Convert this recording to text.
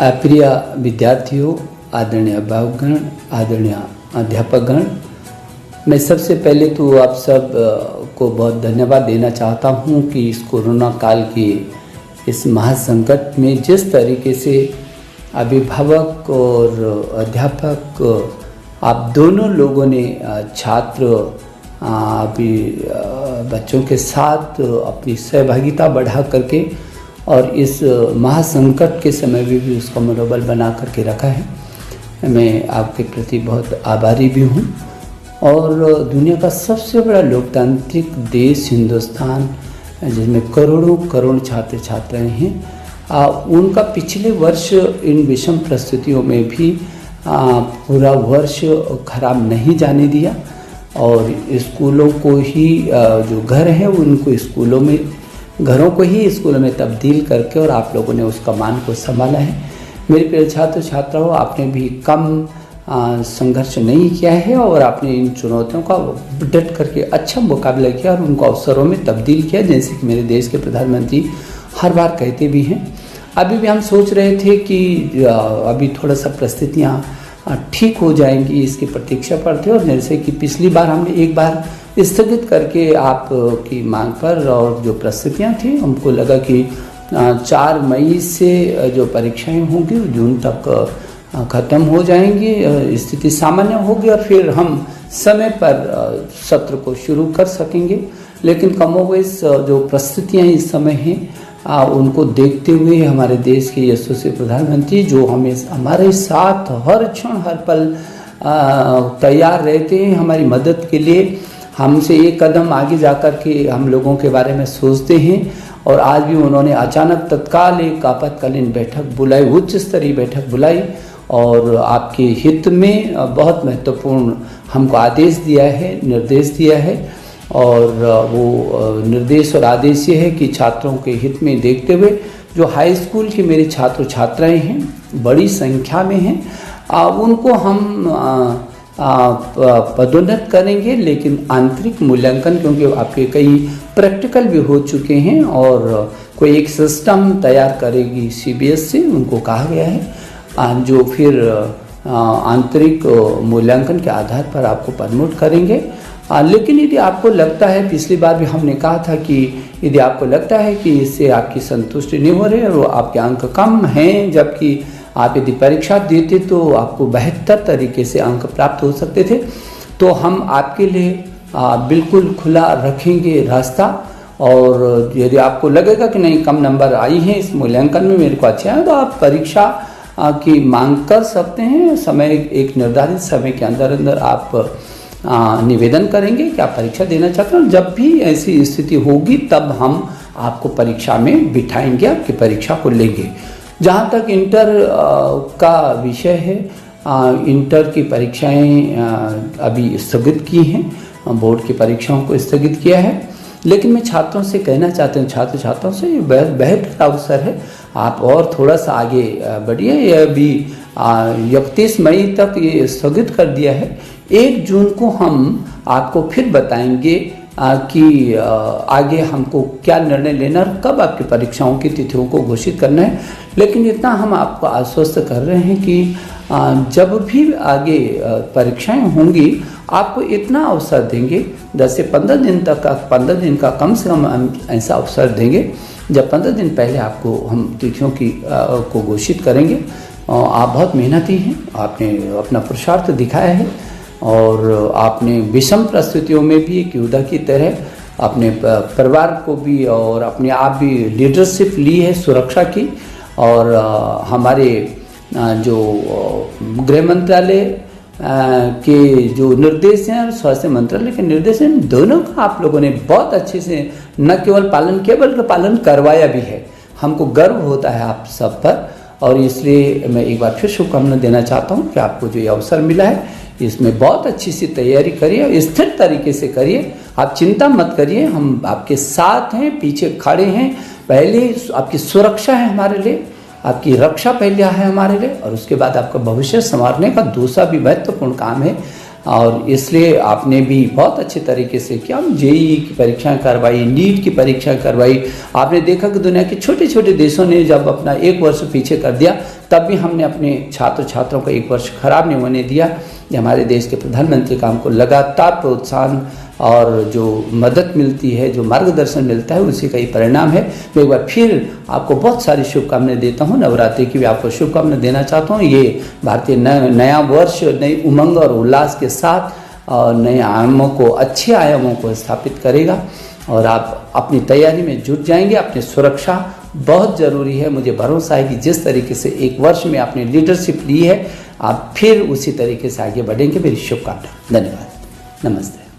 प्रिय विद्यार्थियों, आदरणीय अभिभावकगण, आदरणीय अध्यापकगण, मैं सबसे पहले तो आप सब को बहुत धन्यवाद देना चाहता हूं कि इस कोरोना काल के इस महासंकट में जिस तरीके से अभिभावक और अध्यापक आप दोनों लोगों ने छात्र अभी बच्चों के साथ अपनी सहभागिता बढ़ा करके और इस महासंकट के समय में भी उसका मनोबल बना करके रखा है। मैं आपके प्रति बहुत आभारी भी हूँ। और दुनिया का सबसे बड़ा लोकतांत्रिक देश हिंदुस्तान, जिसमें करोड़ों करोड़ छात्र छात्राएं हैं, उनका पिछले वर्ष इन विषम परिस्थितियों में भी पूरा वर्ष खराब नहीं जाने दिया और स्कूलों को ही जो घर हैं उनको स्कूलों में, घरों को ही स्कूलों में तब्दील करके और आप लोगों ने उस कमान को संभाला है। मेरे प्रिय छात्र छात्राओं, आपने भी कम संघर्ष नहीं किया है और आपने इन चुनौतियों का डट करके अच्छा मुकाबला किया और उनको अवसरों में तब्दील किया, जैसे कि मेरे देश के प्रधानमंत्री हर बार कहते भी हैं। अभी भी हम सोच रहे थे कि अभी थोड़ा सा परिस्थितियाँ ठीक हो जाएंगी, इसकी प्रतीक्षा पर थे। और जैसे कि पिछली बार हमने एक बार स्थगित करके आपकी मांग पर और जो परिस्थितियाँ थी, हमको लगा कि 4 मई से जो परीक्षाएं होंगी जून तक ख़त्म हो जाएंगी, स्थिति सामान्य होगी और फिर हम समय पर सत्र को शुरू कर सकेंगे। लेकिन कमोबेश जो परिस्थितियाँ इस समय हैं उनको देखते हुए हमारे देश के यशस्वी प्रधानमंत्री, जो हमें हमारे साथ हर क्षण हर पल तैयार रहते हैं हमारी मदद के लिए, हमसे एक कदम आगे जाकर के हम लोगों के बारे में सोचते हैं। और आज भी उन्होंने अचानक तत्काल एक आपातकालीन बैठक बुलाई, उच्च स्तरीय बैठक बुलाई और आपके हित में बहुत महत्वपूर्ण हमको आदेश दिया है, निर्देश दिया है। और वो निर्देश और आदेश ये है कि छात्रों के हित में देखते हुए जो हाई स्कूल के मेरे छात्र छात्राएं हैं, बड़ी संख्या में हैं, उनको हम पदोन्नत करेंगे। लेकिन आंतरिक मूल्यांकन, क्योंकि आपके कई प्रैक्टिकल भी हो चुके हैं और कोई एक सिस्टम तैयार करेगी CBSE, उनको कहा गया है, जो फिर आंतरिक मूल्यांकन के आधार पर आपको प्रमोट करेंगे। लेकिन यदि आपको लगता है, पिछली बार भी हमने कहा था कि यदि आपको लगता है कि इससे आपकी संतुष्टि नहीं हो रही और आपके अंक कम हैं, जबकि आप यदि परीक्षा देते तो आपको बेहतर तरीके से अंक प्राप्त हो सकते थे, तो हम आपके लिए बिल्कुल खुला रखेंगे रास्ता। और यदि आपको लगेगा कि नहीं, कम नंबर आई हैं इस मूल्यांकन में, मेरे को अच्छा है, तो आप परीक्षा की मांग कर सकते हैं। समय, एक निर्धारित समय के अंदर अंदर आप निवेदन करेंगे कि आप परीक्षा देना चाहते हैं। जब भी ऐसी स्थिति होगी तब हम आपको परीक्षा में बिठाएंगे, आपकी परीक्षा को लेंगे। जहाँ तक इंटर का विषय है, इंटर की परीक्षाएं अभी स्थगित की हैं, बोर्ड की परीक्षाओं को स्थगित किया है। लेकिन मैं छात्रों से कहना चाहता हूँ, छात्र छात्राओं से, ये बेहतर अवसर है, आप और थोड़ा सा आगे बढ़िए। ये अभी 31 मई तक ये स्थगित कर दिया है। 1 जून को हम आपको फिर बताएंगे कि आगे हमको क्या निर्णय लेना और कब आपकी परीक्षाओं की तिथियों को घोषित करना है। लेकिन इतना हम आपको आश्वस्त कर रहे हैं कि जब भी आगे परीक्षाएं होंगी, आपको इतना अवसर देंगे, 10 से 15 दिन तक का, 15 दिन का कम से कम हम ऐसा अवसर देंगे जब 15 दिन पहले आपको हम तिथियों की को घोषित करेंगे। आप बहुत मेहनती हैं, आपने अपना पुरुषार्थ दिखाया है और आपने विषम परिस्थितियों में भी एक योद्धा की तरह अपने परिवार को भी और अपने आप भी लीडरशिप ली है सुरक्षा की। और हमारे जो गृह मंत्रालय के जो निर्देश हैं और स्वास्थ्य मंत्रालय के निर्देश हैं, दोनों का आप लोगों ने बहुत अच्छे से न केवल पालन किया बल्कि पालन करवाया भी है। हमको गर्व होता है आप सब पर और इसलिए मैं एक बार फिर शुभकामना देना चाहता हूँ कि आपको जो ये अवसर मिला है, इसमें बहुत अच्छी सी तैयारी करिए, स्थिर तरीके से करिए, आप चिंता मत करिए, हम आपके साथ हैं, पीछे खड़े हैं। पहले आपकी सुरक्षा है हमारे लिए, आपकी रक्षा पहले है हमारे लिए, और उसके बाद आपका भविष्य संवारने का दूसरा भी महत्वपूर्ण काम है और इसलिए आपने भी बहुत अच्छे तरीके से किया। हम जेईई की परीक्षाएं करवाई, नीट की परीक्षा करवाई। आपने देखा कि दुनिया के छोटे छोटे देशों ने जब अपना 1 वर्ष पीछे कर दिया, तब भी हमने अपने छात्र छात्राओं को 1 वर्ष खराब नहीं होने दिया। ये हमारे देश के प्रधानमंत्री का हमको लगातार प्रोत्साहन और जो मदद मिलती है, जो मार्गदर्शन मिलता है, उसी का ही परिणाम है। मैं एक बार फिर आपको बहुत सारी शुभकामनाएं देता हूँ। नवरात्रि की भी आपको शुभकामनाएं देना चाहता हूँ। ये भारतीय नया वर्ष नई उमंग और उल्लास के साथ और नए आयामों को, अच्छे आयामों को स्थापित करेगा और आप अपनी तैयारी में जुट जाएंगे। अपनी सुरक्षा बहुत ज़रूरी है। मुझे भरोसा है कि जिस तरीके से 1 वर्ष में आपने लीडरशिप ली है, आप फिर उसी तरीके से आगे बढ़ेंगे। मेरी शुभकामनाएं। धन्यवाद। नमस्ते।